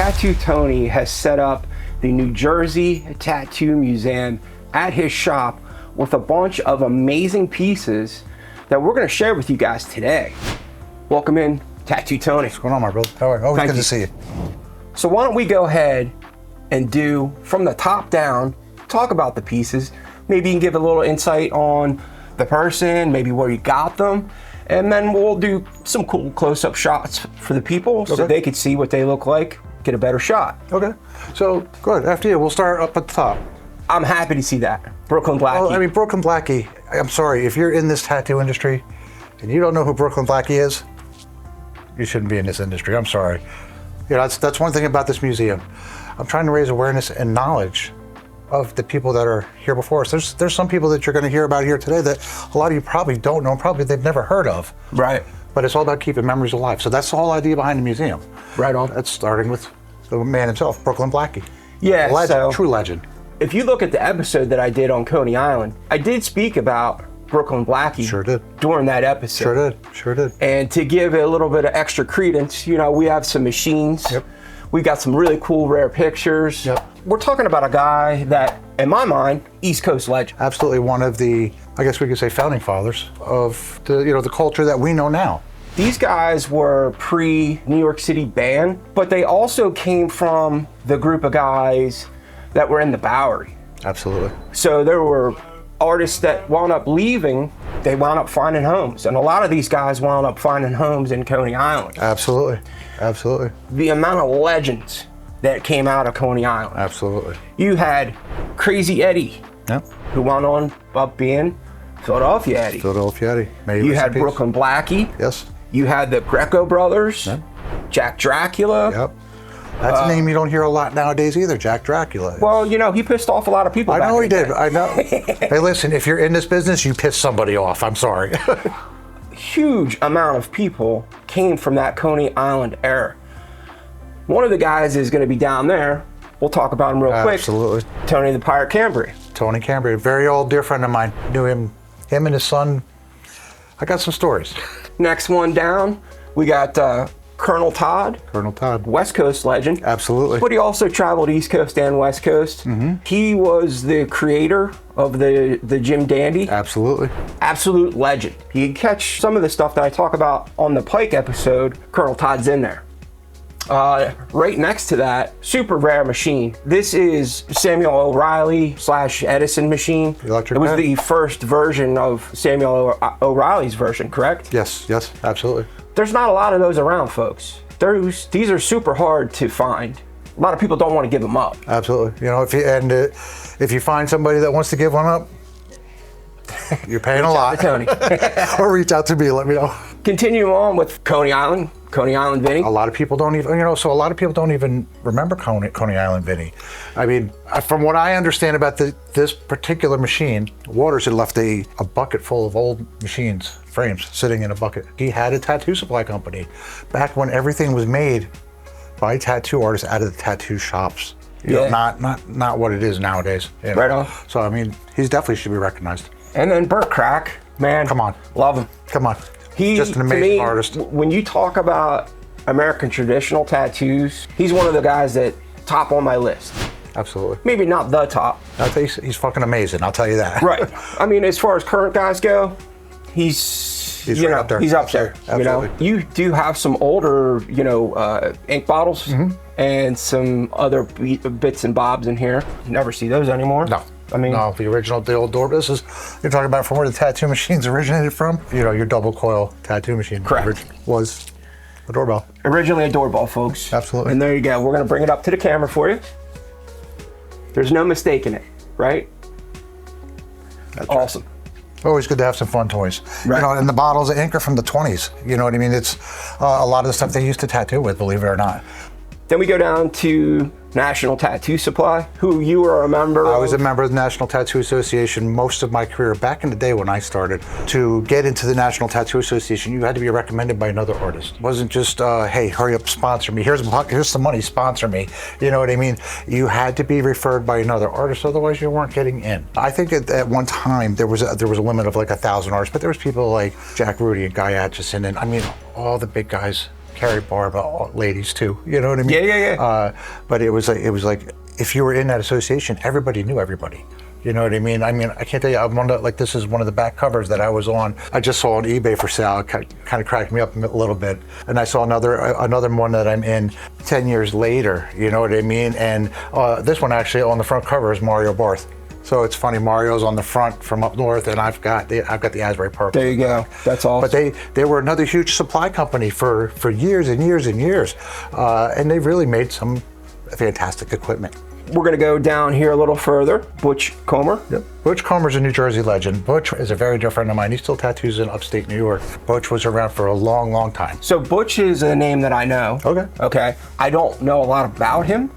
Tattoo Tony has set up the New Jersey Tattoo Museum at his shop with a bunch of amazing pieces that we're going to share with you guys today. Welcome in, Tattoo Tony. What's going on, my brother? How are you? Always good to see you. So why don't we go ahead and do, from the top down, talk about the pieces. Maybe you can give a little insight on the person, maybe where you got them, and then we'll do some cool close-up shots for the people so they could see what they look like, get a better shot. Okay. So, good. After you, we'll start up at the top. I'm happy to see that. Brooklyn Blackie. Well, I mean, Brooklyn Blackie, I'm sorry, if you're in this tattoo industry and you don't know who Brooklyn Blackie is, you shouldn't be in this industry. I'm sorry. You know, that's one thing about this museum. I'm trying to raise awareness and knowledge of the people that are here before us. There's some people that you're going to hear about here today that a lot of you probably don't know, probably they've never heard of. Right. But it's all about keeping memories alive. So that's the whole idea behind the museum. Right on. That's starting with the man himself, Brooklyn Blackie. Yeah, Legend, true legend. If you look at the episode that I did on Coney Island, I did speak about Brooklyn Blackie. Sure did. During that episode. Sure did. And to give it a little bit of extra credence, you know, we have some machines. Yep. We got some really cool, rare pictures. Yep. We're talking about a guy that, in my mind, East Coast legend. Absolutely one of the, I guess we could say, founding fathers of the, you know, the culture that we know now. These guys were pre-New York City band, but they also came from the group of guys that were in the Bowery. Absolutely. So there were artists that wound up leaving, they wound up finding homes. And a lot of these guys wound up finding homes in Coney Island. Absolutely. The amount of legends that came out of Coney Island. Absolutely. You had Crazy Eddie, who wound on up being Philadelphia Eddie. Maybe you had Brooklyn Blackie. Yes. You had the Greco brothers. Yep. Jack Dracula. Yep. That's a name you don't hear a lot nowadays either, Jack Dracula. Well, you know, he pissed off a lot of people. I know he did. I know. Hey, listen, if you're in this business, you piss somebody off. I'm sorry. Huge amount of people came from that Coney Island era. One of the guys is going to be down there. We'll talk about him real quick. Absolutely. Tony the Pirate Cambria. Tony Cambria, very old dear friend of mine. Knew him and his son. I got some stories. Next one down, we got Colonel Todd. West Coast legend. Absolutely. But he also traveled East Coast and West Coast. Mm-hmm. He was the creator of the Jim Dandy. Absolutely. Absolute legend. You can catch some of the stuff that I talk about on the Pike episode. Colonel Todd's in there. Right next to that, super rare machine. This is Samuel O'Reilly / Edison machine. Electric It was pen. the first version of Samuel O'Reilly's version, correct? Yes, absolutely. There's not a lot of those around, folks. These are super hard to find. A lot of people don't want to give them up. Absolutely. You know, if you find somebody that wants to give one up, you're paying a lot. Tony. Or reach out to me, let me know. Continue on with Coney Island Vinny. A lot of people don't even, remember Coney Island Vinny. I mean, from what I understand about this particular machine, Waters had left a bucket full of old machines, frames, sitting in a bucket. He had a tattoo supply company back when everything was made by tattoo artists out of the tattoo shops. You know, not what it is nowadays. You know? Right on. So, I mean, he definitely should be recognized. And then Burt Crack, man. Come on. Love him. Come on. He's just an amazing artist. When you talk about American traditional tattoos, he's one of the guys that top on my list. Absolutely. Maybe not the top. He's fucking amazing, I'll tell you that. Right. I mean, as far as current guys go, he's right up there. He's up there. Absolutely. You do have some older, ink bottles and some other bits and bobs in here. You never see those anymore. No. I mean, no, the old door. You're talking about from where the tattoo machines originated from. You know, your double coil tattoo machine. Correct. Was a doorbell. Originally a doorbell, folks. Absolutely. And there you go. We're going to bring it up to the camera for you. There's no mistaking it, right? That's awesome. Right. Always good to have some fun toys. Right. You know, and the bottles of ink are from the 20s. You know what I mean? It's a lot of the stuff they used to tattoo with, believe it or not. Then we go down to National Tattoo Supply, who you were a member of. I was a member of the National Tattoo Association most of my career. Back in the day when I started, to get into the National Tattoo Association, you had to be recommended by another artist. It wasn't just, hey, hurry up, sponsor me. Here's some money, sponsor me. You know what I mean? You had to be referred by another artist, otherwise you weren't getting in. I think at one time there was a limit of like 1,000 artists, but there was people like Jack Rudy and Guy Atchison, and I mean, all the big guys carry barb ladies too. You know what I mean? Yeah. But it was like if you were in that association, everybody knew everybody. You know what I mean? I can't tell you. I'm on this is one of the back covers that I was on. I just saw on eBay for sale. It kind of cracked me up a little bit. And I saw another one that I'm in 10 years later. You know what I mean? And this one actually on the front cover is Mario Barth. So it's funny, Mario's on the front from up north, and I've got the Asbury Park. There you go. That's awesome. But they were another huge supply company for years and years and years, and they really made some fantastic equipment. We're going to go down here a little further. Butch Comer. Yep. Butch Comer's a New Jersey legend. Butch is a very dear friend of mine. He still tattoos in upstate New York. Butch was around for a long, long time. So Butch is a name that I know. Okay. I don't know a lot about him,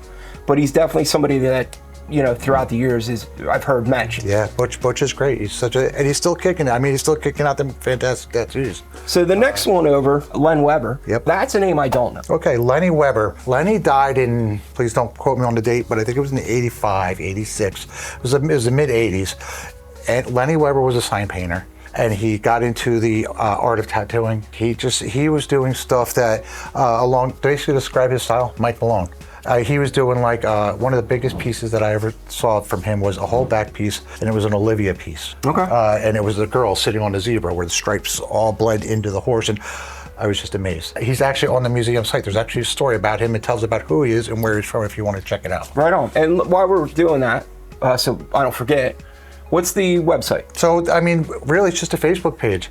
but he's definitely somebody that, you know, throughout the years I've heard mentioned. Yeah, Butch is great. And he's still kicking it. I mean, he's still kicking out them fantastic tattoos. So the next one over, Len Weber. Yep. That's a name I don't know. Okay, Lenny Weber. Lenny died in, please don't quote me on the date, but I think it was in 85, 86. It was the mid 80s. And Lenny Weber was a sign painter. And he got into the art of tattooing. He was doing stuff that basically describe his style, Mike Malone. He was doing like one of the biggest pieces that I ever saw from him was a whole back piece, and it was an Olivia piece. Okay. And it was the girl sitting on the zebra where the stripes all blend into the horse, and I was just amazed. He's actually on the museum site. There's actually a story about him. It tells about who he is and where he's from if you want to check it out. Right on. And while we're doing that, so I don't forget, what's the website? So, I mean, really, it's just a Facebook page.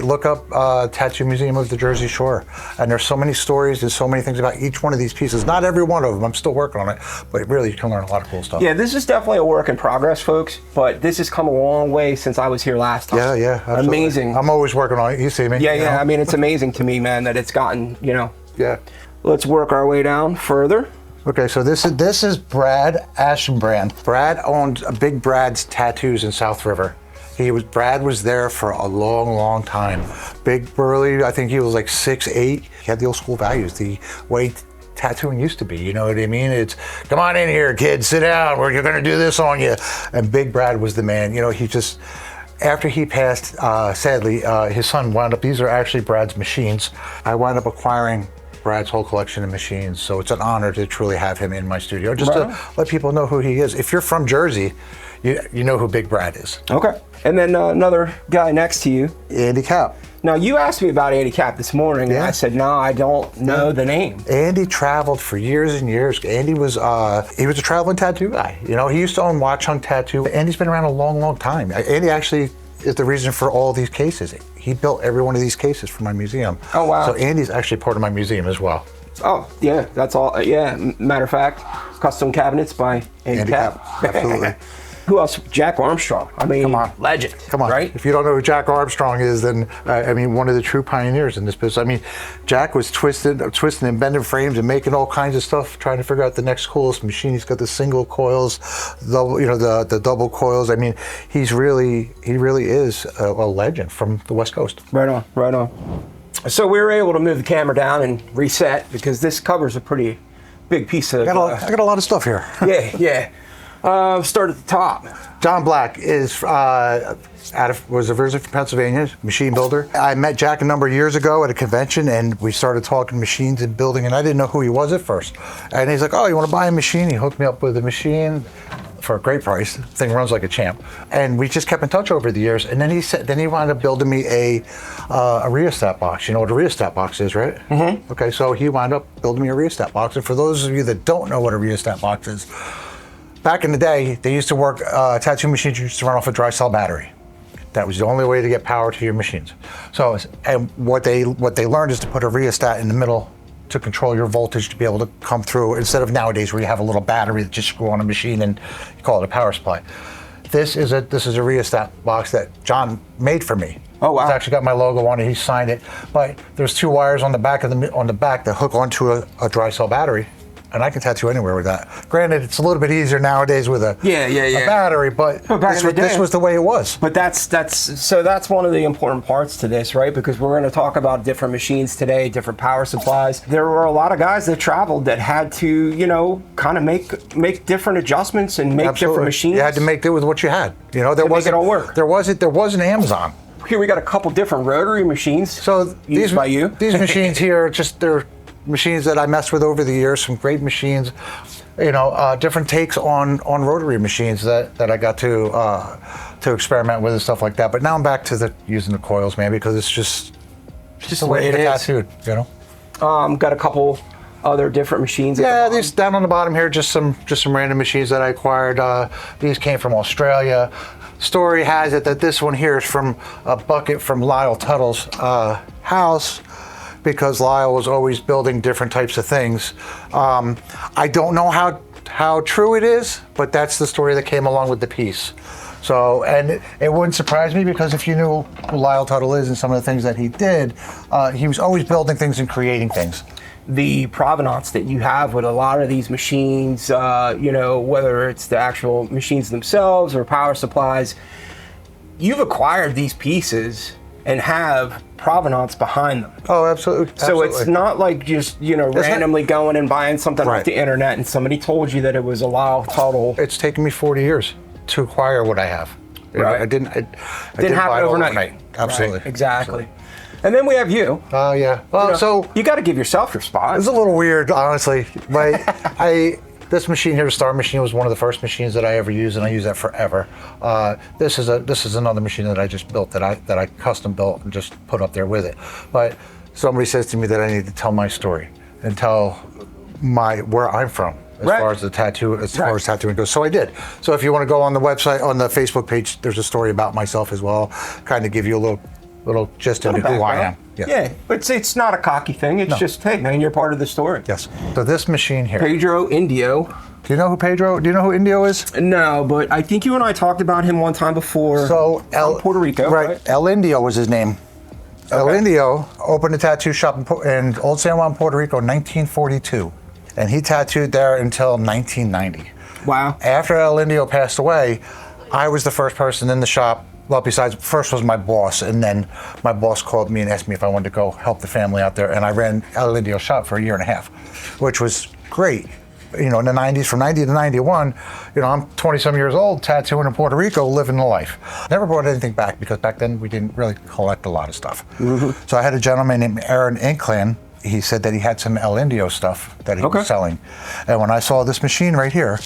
Look up Tattoo Museum of the Jersey Shore. And there's so many stories and so many things about each one of these pieces. Not every one of them. I'm still working on it. But really, you can learn a lot of cool stuff. Yeah, this is definitely a work in progress, folks. But this has come a long way since I was here last time. Yeah, absolutely. Amazing. I'm always working on it. You see me. Yeah. You know? I mean, it's amazing to me, man, that it's gotten, you know. Yeah. Let's work our way down further. Okay, so this is Brad Ashenbrand. Brad owned Big Brad's Tattoos in South River. Brad was there for a long, long time. Big burly, I think he was like 6'8". He had the old school values, the way tattooing used to be, you know what I mean? It's, come on in here, kid, sit down, you're gonna do this on you. And Big Brad was the man. You know, after he passed, sadly, his son wound up, these are actually Brad's machines. I wound up acquiring Brad's whole collection of machines, so it's an honor to truly have him in my studio, just to let people know who he is. If you're from Jersey, you know who Big Brad is. Okay. And then another guy next to you, Andy Cap. Now, you asked me about Andy Cap this morning, and I said, no, I don't know the name. Andy traveled for years and years. Andy was he was a traveling tattoo guy. You know, he used to own Watch Hung Tattoo. Andy's been around a long, long time. Andy actually is the reason for all these cases. He built every one of these cases for my museum. Oh, wow. So Andy's actually part of my museum as well. Oh, yeah, that's all. Yeah, matter of fact, custom cabinets by Andy Cap. Absolutely. Who else? Jack Armstrong. I mean, come on, legend. Come on, right? If you don't know who Jack Armstrong is, then I mean, one of the true pioneers in this business. I mean, Jack was twisting and bending frames and making all kinds of stuff, trying to figure out the next coolest machine. He's got the single coils, the double coils. I mean, he really is a legend from the West Coast. Right on. So we were able to move the camera down and reset because this covers a pretty big piece of. I got a lot of stuff here. Yeah. Start at the top. John Black was originally from Pennsylvania, machine builder. I met Jack a number of years ago at a convention, and we started talking machines and building, and I didn't know who he was at first. And he's like, "Oh, you want to buy a machine?" He hooked me up with a machine for a great price. The thing runs like a champ. And we just kept in touch over the years. And then he wound up building me a rheostat box. You know what a rheostat box is, right? Mm-hmm. Okay, so he wound up building me a rheostat box. And for those of you that don't know what a rheostat box is, back in the day, they used to work, tattoo machines used to run off a dry cell battery. That was the only way to get power to your machines. So, and what they learned is to put a rheostat in the middle to control your voltage to be able to come through, instead of nowadays where you have a little battery that just screw on a machine and you call it a power supply. This is a rheostat box that John made for me. Oh wow! It's actually got my logo on it. He signed it. But there's two wires on the back that hook onto a dry cell battery. And I can tattoo anywhere with that. Granted, it's a little bit easier nowadays with a battery, but this was the way it was. But that's one of the important parts to this, right? Because we're going to talk about different machines today, different power supplies. There were a lot of guys that traveled that had to, kind of make different adjustments and make different machines. You had to make do with what you had. There wasn't it all work. There wasn't Amazon. here we got a couple different rotary machines. So used by you. These machines here, they're machines that I messed with over the years. Some great machines, different takes on rotary machines that I got to experiment with and stuff like that. But now I'm back to using the coils, man, because it's just the way it is. Tattooed, Got a couple other different machines. Yeah, these down on the bottom here, just some random machines that I acquired. These came from Australia. Story has it that this one here is from a bucket from Lyle Tuttle's house, because Lyle was always building different types of things. I don't know how true it is, but that's the story that came along with the piece. So, and it wouldn't surprise me, because if you knew who Lyle Tuttle is and some of the things that he did, he was always building things and creating things. The provenance that you have with a lot of these machines, whether it's the actual machines themselves or power supplies, you've acquired these pieces and have provenance behind them. Oh, absolutely. So it's not like just, randomly going and buying something off the internet and somebody told you that it was a Lyle Tuttle. It's taken me 40 years to acquire what I have. Right. I didn't happen overnight. Absolutely. Right. Exactly. And then we have you. Oh, yeah. Well, so you got to give yourself your spot. It's a little weird, honestly. But this machine here, the Star machine, was one of the first machines that I ever used, and I use that forever. This is another machine that I just built, that I custom built and just put up there with it. But somebody says to me that I need to tell my story and tell where I'm from, as far as the tattoo, as far as tattooing goes. So I did. So if you want to go on the website, on the Facebook page, there's a story about myself as well, kind of give you a little gist into who I am. Yeah, but it's not a cocky thing. It's just, hey, man, you're part of the story. Yes. So this machine here. Pedro Indio. Do you know who Indio is? No, but I think you and I talked about him one time before. So Puerto Rico, right? El Indio was his name. Okay. El Indio opened a tattoo shop in Old San Juan, Puerto Rico in 1942. And he tattooed there until 1990. Wow. After El Indio passed away, I was the first person in the shop. Well, besides, first was my boss, and then my boss called me and asked me if I wanted to go help the family out there, and I ran El Indio's shop for 1.5 years, which was great. In the 90s, from 90 to 91, I'm 20-some years old, tattooing in Puerto Rico, living the life. Never brought anything back, because back then we didn't really collect a lot of stuff. Mm-hmm. So I had a gentleman named Ernie. He said that he had some El Indio stuff that he was selling. And when I saw this machine right here,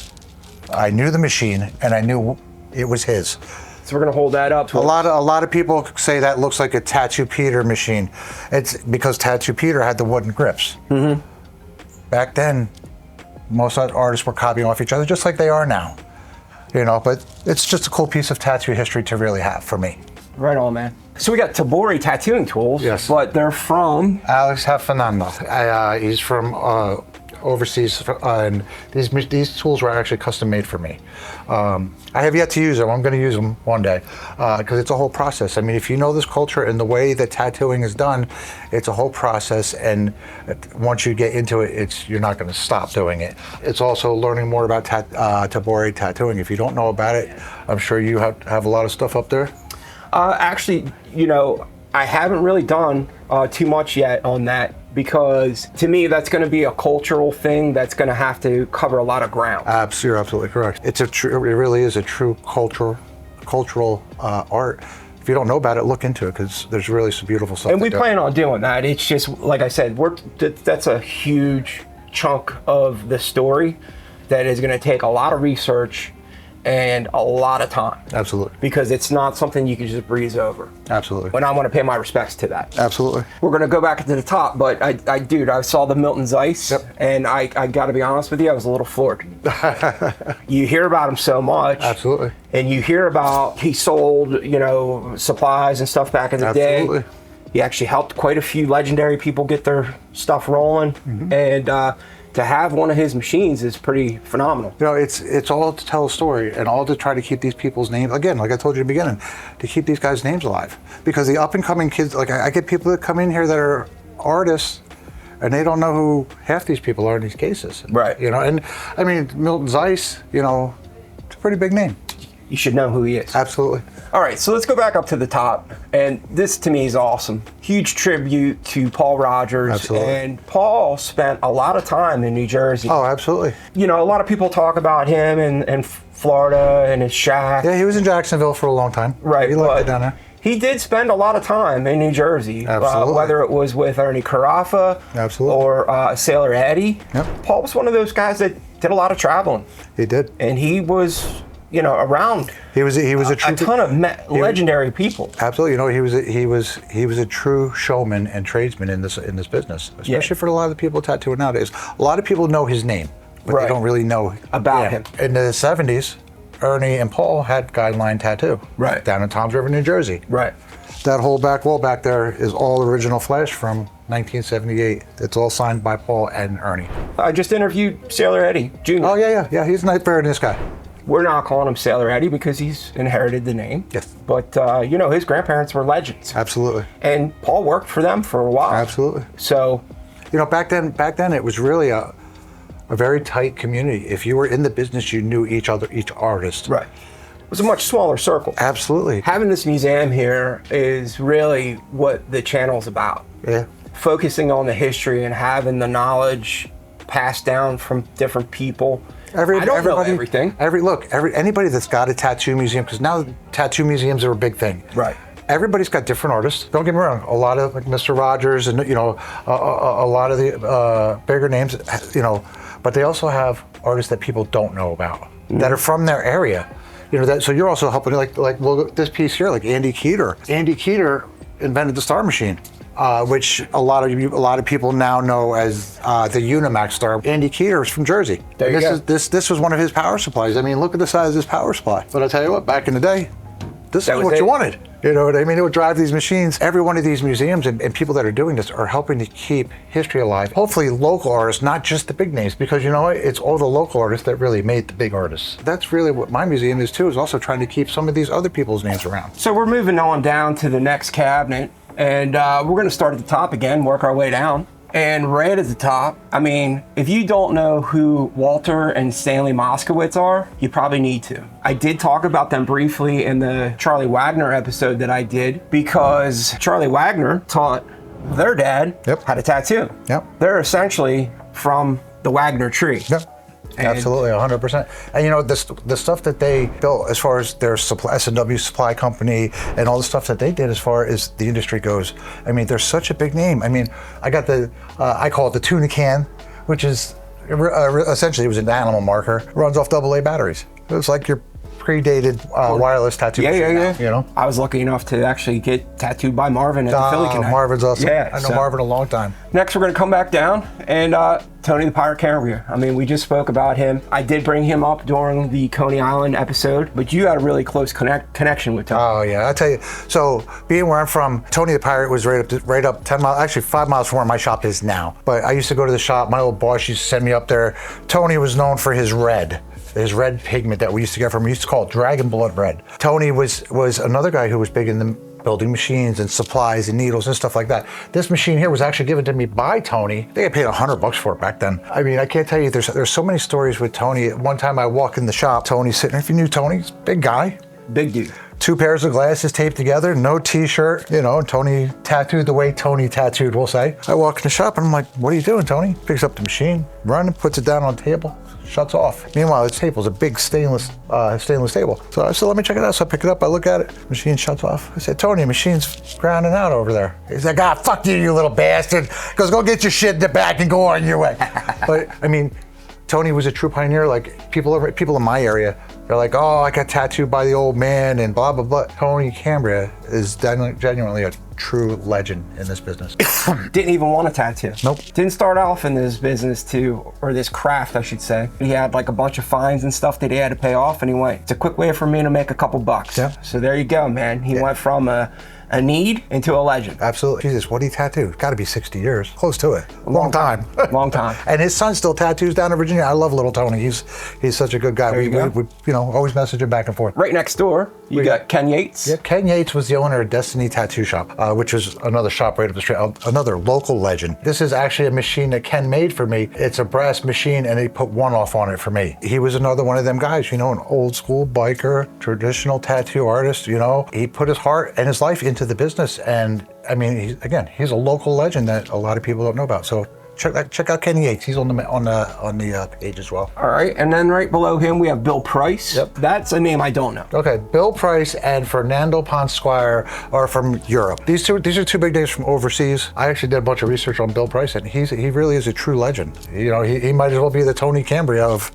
I knew the machine, and I knew it was his. So we're going to hold that up. A lot of people say that looks like a Tattoo Peter machine. It's because Tattoo Peter had the wooden grips. Mm-hmm. Back then, most artists were copying off each other, just like they are now. But it's just a cool piece of tattoo history to really have for me. Right on, man. So we got Tabori tattooing tools. Yes. But they're from Alex Fernando. He's from overseas, and these tools were actually custom made for me. I have yet to use them. I'm going to use them one day, because it's a whole process. I mean, if you know this culture and the way that tattooing is done, it's a whole process, and once you get into it, you're not going to stop doing it. It's also learning more about Tabori tattooing. If you don't know about it, I'm sure you have a lot of stuff up there. Actually, I haven't really done too much yet on that, because to me that's going to be a cultural thing that's going to have to cover a lot of ground. You're absolutely correct. It really is a true cultural art. If you don't know about it, look into it, because there's really some beautiful stuff. And we plan on doing that. It's just, like I said, that's a huge chunk of the story that is going to take a lot of research and a lot of time. Absolutely. Because it's not something you can just breeze over. Absolutely. And I want to pay my respects to that. Absolutely. We're going to go back to the top, but I saw the Milton Zeis, and I got to be honest with you, I was a little floored. You hear about him so much. Absolutely. And you hear about he sold, supplies and stuff back in the day. He actually helped quite a few legendary people get their stuff rolling. Mm-hmm. And to have one of his machines is pretty phenomenal. It's all to tell a story, and all to try to keep these people's names, again, like I told you in the beginning, to keep these guys' names alive. Because the up and coming kids, like I get people that come in here that are artists, and they don't know who half these people are in these cases. Right. And I mean, Milton Zeis, it's a pretty big name. You should know who he is. Absolutely. All right, so let's go back up to the top. And this to me is awesome. Huge tribute to Paul Rogers. Absolutely. And Paul spent a lot of time in New Jersey. Oh, absolutely. A lot of people talk about him in Florida and his shack. Yeah, he was in Jacksonville for a long time. Right. He liked it down there. he did spend a lot of time in New Jersey, whether it was with Ernie Carafa or Sailor Eddie. Yep. Paul was one of those guys that did a lot of traveling. He did. And he was, you know, around. He was a ton of legendary people. Absolutely, you know, he was a true showman and tradesman in this business, especially for a lot of the people tattooing nowadays. A lot of people know his name, but they don't really know about him. In the 70s, Ernie and Paul had Guideline Tattoo down in Toms River, New Jersey. Right. That whole back wall back there is all original flash from 1978. It's all signed by Paul and Ernie. I just interviewed Sailor Eddie Jr. Oh yeah. He's a nice, very nice guy. We're not calling him Sailor Eddie because he's inherited the name. Yes. But, you know, his grandparents were legends. Absolutely. And Paul worked for them for a while. Absolutely. So, you know, back then it was really a very tight community. If you were in the business, you knew each artist. Right. It was a much smaller circle. Absolutely. Having this museum here is really what the channel's about. Yeah. Focusing on the history and having the knowledge passed down from different people. I don't know everything. Anybody that's got a tattoo museum, because now tattoo museums are a big thing. Right. Everybody's got different artists. Don't get me wrong. A lot of like Mr. Rogers and a lot of the bigger names, but they also have artists that people don't know about that are from their area. So you're also helping this piece here, like Andy Keeter. Andy Keeter invented the Star Machine, which a lot of people now know as the Unimax Star. Andy Keeter is from Jersey. This was one of his power supplies. I mean, look at the size of his power supply. But I tell you what, back in the day, this is what you wanted. You know what I mean? It would drive these machines. Every one of these museums and people that are doing this are helping to keep history alive. Hopefully local artists, not just the big names, because you know what? It's all the local artists that really made the big artists. That's really what my museum is too, is also trying to keep some of these other people's names around. So we're moving on down to the next cabinet, and we're gonna start at the top again, work our way down. And right at the top, I mean, if you don't know who Walter and Stanley Moskowitz are, you probably need to. I did talk about them briefly in the Charlie Wagner episode that I did, because Charlie Wagner taught their dad how to tattoo. Yep. They're essentially from the Wagner tree. Yep. Absolutely, 100%. And you know, the stuff that they built as far as their S&W supply company and all the stuff that they did as far as the industry goes, I mean, they're such a big name. I mean, I got I call it the tuna can, which is essentially, it was an animal marker, runs off AA batteries. It was like your predated wireless tattoo. Yeah. You know, I was lucky enough to actually get tattooed by Marvin at the Philly Connect. Marvin's awesome. Yeah, I know Marvin a long time. Next, we're going to come back down and Tony the Pirate Cambria. I mean, we just spoke about him. I did bring him up during the Coney Island episode, but you had a really close connection with Tony. Oh yeah, I tell you. So being where I'm from, Tony the Pirate was right up 10 miles, actually 5 miles from where my shop is now. But I used to go to the shop. My old boss used to send me up there. Tony was known for his red pigment that we used to get from him. We used to call it Dragon Blood Red. Tony was another guy who was big in the building machines and supplies and needles and stuff like that. This machine here was actually given to me by Tony. I think I paid $100 for it back then. I mean, I can't tell you, there's so many stories with Tony. One time I walk in the shop, Tony's sitting there. If you knew Tony, he's a big guy. Big dude. 2 pairs of glasses taped together, no t-shirt, Tony tattooed the way Tony tattooed, we'll say. I walk in the shop and I'm like, what are you doing, Tony? Picks up the machine, puts it down on the table, shuts off. Meanwhile, the table's a big stainless table. So I said, let me check it out. So I pick it up, I look at it, machine shuts off. I said, Tony, machine's grounding out over there. He's like, fuck you, you little bastard. He goes, go get your shit in the back and go on your way. But I mean, Tony was a true pioneer. Like people in my area, they're like, oh, I got tattooed by the old man and blah, blah, blah. Tony Cambria is genuinely a true legend in this business. Didn't even want a tattoo. Nope. Didn't start off in this business or this craft, I should say. He had like a bunch of fines and stuff that he had to pay off, and he went, it's a quick way for me to make a couple bucks. Yeah. So there you go, man. He went from a need into a legend. Absolutely. Jesus, what did he tattoo? Got to be 60 years. Close to it. Long time. Long time. And his son still tattoos down in Virginia. I love little Tony. He's such a good guy. We always message him back and forth. Right next door, you got Ken Yates. Yeah, Ken Yates was the owner of Destiny Tattoo Shop, which is another shop right up the street, another local legend. This is actually a machine that Ken made for me. It's a brass machine, and he put one-off on it for me. He was another one of them guys, an old school biker, traditional tattoo artist, He put his heart and his life into the business, and I mean, he's a local legend that a lot of people don't know about. So check out Kenny Yates. He's on the page as well. All right, and then right below him we have Bill Price. Yep. That's a name I don't know. Okay, Bill Price and Fernando Ponsquire are from Europe. These are two big names from overseas. I actually did a bunch of research on Bill Price, and he really is a true legend. You know, he might as well be the Tony Cambria of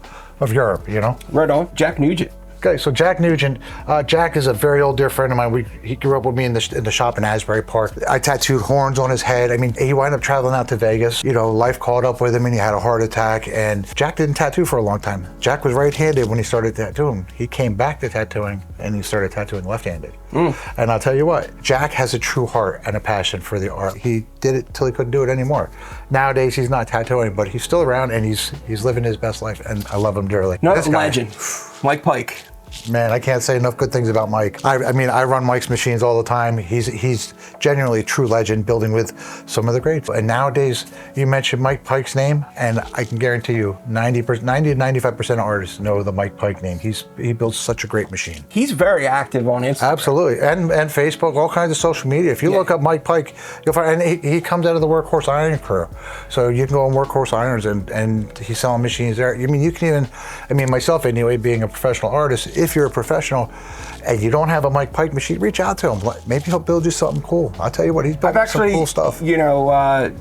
Europe. You know. Right on. Jack Nugent. Okay, so Jack Nugent. Jack is a very old dear friend of mine. He grew up with me in the shop in Asbury Park. I tattooed horns on his head. I mean, he wound up traveling out to Vegas. You know, life caught up with him and he had a heart attack. And Jack didn't tattoo for a long time. Jack was right-handed when he started tattooing. He came back to tattooing and he started tattooing left-handed. And I'll tell you what, Jack has a true heart and a passion for the art. He did it till he couldn't do it anymore. Nowadays, he's not tattooing, but he's still around and he's living his best life. And I love him dearly. Another legend, Mike Pike. Man, I can't say enough good things about Mike. I mean, I run Mike's machines all the time. He's genuinely a true legend, building with some of the greats. And nowadays, you mentioned Mike Pike's name, and I can guarantee you 90 to 95% of artists know the Mike Pike name. He builds such a great machine. He's very active on Instagram. Absolutely, and Facebook, all kinds of social media. If you look up Mike Pike, you'll find, and he comes out of the Workhorse Iron crew. So you can go on Workhorse Irons, and he's selling machines there. I mean, you can even, I mean, myself anyway, being a professional artist, if you're a professional and you don't have a Mike Pike machine, reach out to him. Maybe he'll build you something cool. I'll tell you what, he's building some cool stuff. You know,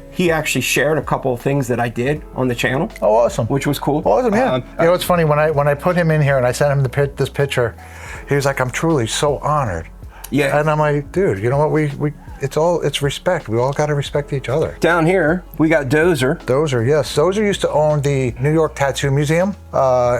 he actually shared a couple of things that I did on the channel. Oh, awesome. Which was cool. Awesome, yeah. You know, it's funny, when I put him in here and I sent him this picture, he was like, I'm truly so honored. Yeah. And I'm like, dude, you know what, it's respect. We all got to respect each other. Down here, we got Dozer. Dozer, yes. Dozer used to own the New York Tattoo Museum.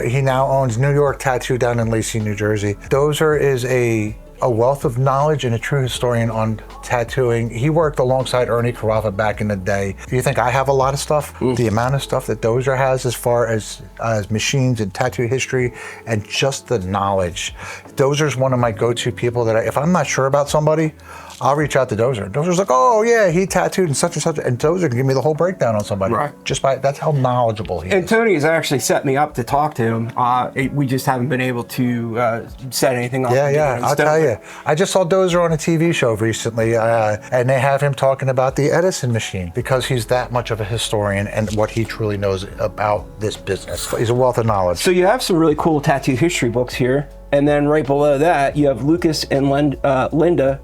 He now owns New York Tattoo down in Lacey, New Jersey. Dozer is a wealth of knowledge and a true historian on tattooing. He worked alongside Ernie Carafa back in the day. You think I have a lot of stuff? The amount of stuff that Dozer has as far as machines and tattoo history and just the knowledge. Dozer's one of my go-to people that if I'm not sure about somebody, I'll reach out to Dozer. Dozer's like, oh yeah, he tattooed and such, and Dozer can give me the whole breakdown on somebody. Right. That's how knowledgeable he is. And Tony has actually set me up to talk to him. We just haven't been able to set anything up. Yeah, I'll tell you. I just saw Dozer on a TV show recently, and they have him talking about the Edison machine because he's that much of a historian and what he truly knows about this business. He's a wealth of knowledge. So you have some really cool tattoo history books here. And then right below that, you have Lucas and Linda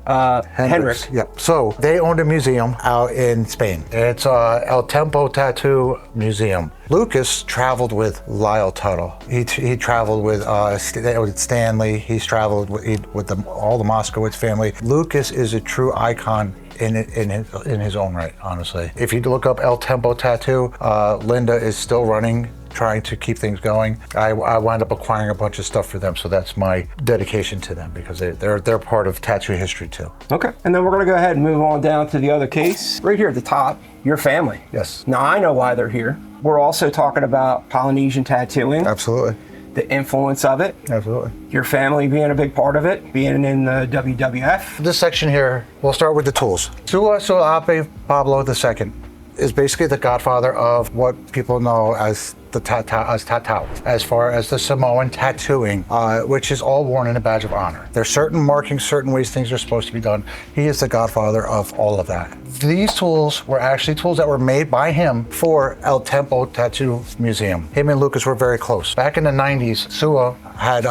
Hendrick. Yep. So they owned a museum out in Spain. It's El Tempo Tattoo Museum. Lucas traveled with Lyle Tuttle. He traveled with Stanley. He's traveled with all the Moskowitz family. Lucas is a true icon in his own right, honestly. If you look up El Tempo Tattoo, Linda is still running, trying to keep things going. I wound up acquiring a bunch of stuff for them, so that's my dedication to them because they're part of tattoo history too. Okay, and then we're gonna go ahead and move on down to the other case. Right here at the top, your family. Yes. Now I know why they're here. We're also talking about Polynesian tattooing. Absolutely. The influence of it. Absolutely. Your family being a big part of it, being in the WWF. This section here, we'll start with the tools. Sua So'ape Pablo II is basically the godfather of what people know as tatau, as far as the Samoan tattooing, which is all worn in a badge of honor. There's certain markings, certain ways things are supposed to be done. He is the godfather of all of that. These tools were actually tools that were made by him for El Tempo Tattoo Museum. Him and Lucas were very close. Back in the 90s, Sua had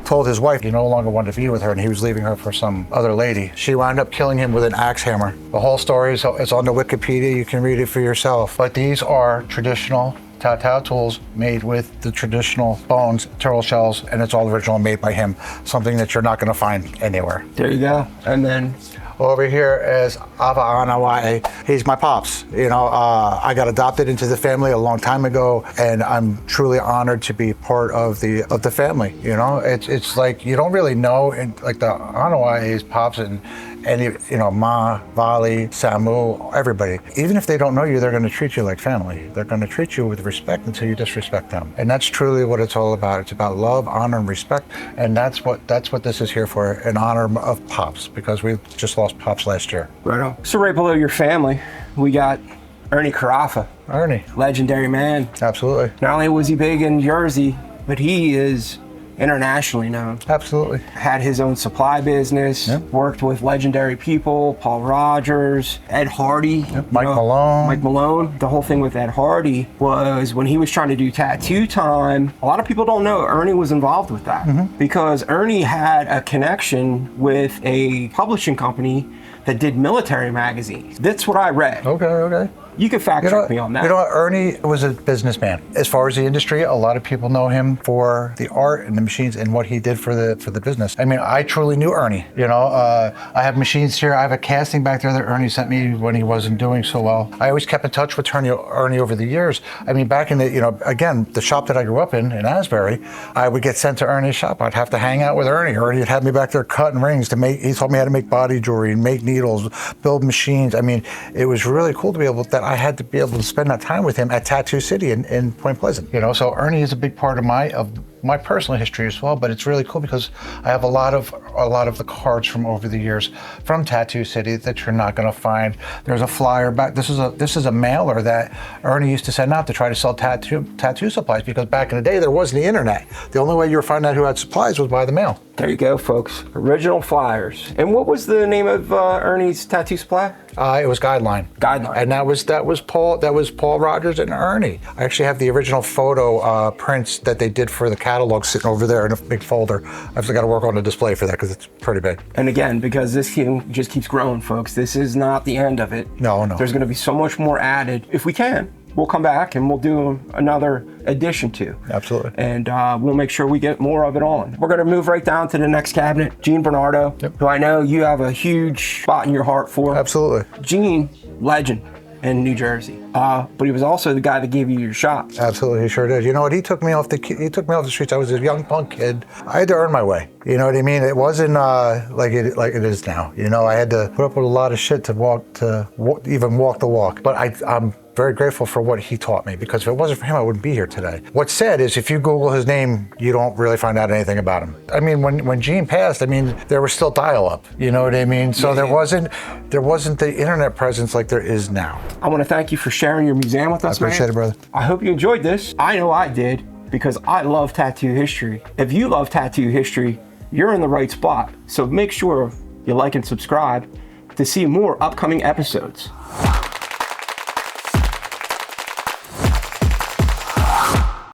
told his wife he no longer wanted to be with her and he was leaving her for some other lady. She wound up killing him with an axe hammer. The whole story is on the Wikipedia. You can read it for yourself. But these are traditional tatau tools made with the traditional bones, turtle shells, and it's all original, made by him. Something that you're not going to find anywhere. There you go. And then over here is Ava Anawae. He's my pops. You know, I got adopted into the family a long time ago, and I'm truly honored to be part of the family. You know, it's like you don't really know, and like the Anawae's pops and you know, Ma, Vali, Samu, everybody. Even if they don't know you, they're going to treat you like family. They're going to treat you with respect until you disrespect them. And that's truly what it's all about. It's about love, honor, and respect. And that's what this is here for, in honor of Pops, because we just lost Pops last year. Right on. So right below your family, we got Ernie Carafa. Ernie. Legendary man. Absolutely. Not only was he big in Jersey, but he is internationally known. Absolutely. Had his own supply business, worked with legendary people, Paul Rogers, Ed Hardy, Mike Malone. Mike Malone. The whole thing with Ed Hardy was when he was trying to do Tattoo Time, a lot of people don't know Ernie was involved with that because Ernie had a connection with a publishing company that did military magazines. That's what I read. Okay. You can fact check me on that. You know what? Ernie was a businessman. As far as the industry, a lot of people know him for the art and the machines and what he did for the business. I mean, I truly knew Ernie. You know, I have machines here. I have a casting back there that Ernie sent me when he wasn't doing so well. I always kept in touch with Ernie over the years. I mean, back in the, you know, again, the shop that I grew up in Asbury, I would get sent to Ernie's shop. I'd have to hang out with Ernie. Ernie would have me back there cutting rings to make. He taught me how to make body jewelry and make needles, build machines. I mean, it was really cool to be able that I had to be able to spend that time with him at Tattoo City in Point Pleasant. You know, so Ernie is a big part of my personal history as well, but it's really cool because I have a lot of the cards from over the years from Tattoo City that you're not going to find. There's a flyer back. This is a mailer that Ernie used to send out to try to sell tattoo supplies because back in the day there wasn't the internet. The only way you were finding out who had supplies was by the mail. There you go, folks. Original flyers. And what was the name of Ernie's tattoo supply? It was Guideline. Guideline. And that was Paul Rogers and Ernie. I actually have the original photo prints that they did for the catalog sitting over there in a big folder. I've got to work on a display for that because it's pretty big. And again, because this thing just keeps growing, folks, this is not the end of it. No. There's going to be so much more added. If we can, we'll come back and we'll do another edition too. Absolutely. And we'll make sure we get more of it on. We're going to move right down to the next cabinet. Gene Bernardo, who I know you have a huge spot in your heart for. Absolutely. Gene, legend in New Jersey. But he was also the guy that gave you your shop. Absolutely, he sure did. You know what? He took me off the streets. I was a young punk kid. I had to earn my way. You know what I mean? It wasn't like it is now. You know, I had to put up with a lot of shit to even walk the walk. But I'm very grateful for what he taught me because if it wasn't for him, I wouldn't be here today. What's sad is if you Google his name, you don't really find out anything about him. I mean, when Gene passed, I mean, there was still dial-up. You know what I mean? So there wasn't the internet presence like there is now. I want to thank you for sharing your museum with us, I appreciate it, brother. I hope you enjoyed this. I know I did because I love tattoo history. If you love tattoo history, you're in the right spot. So make sure you like and subscribe to see more upcoming episodes.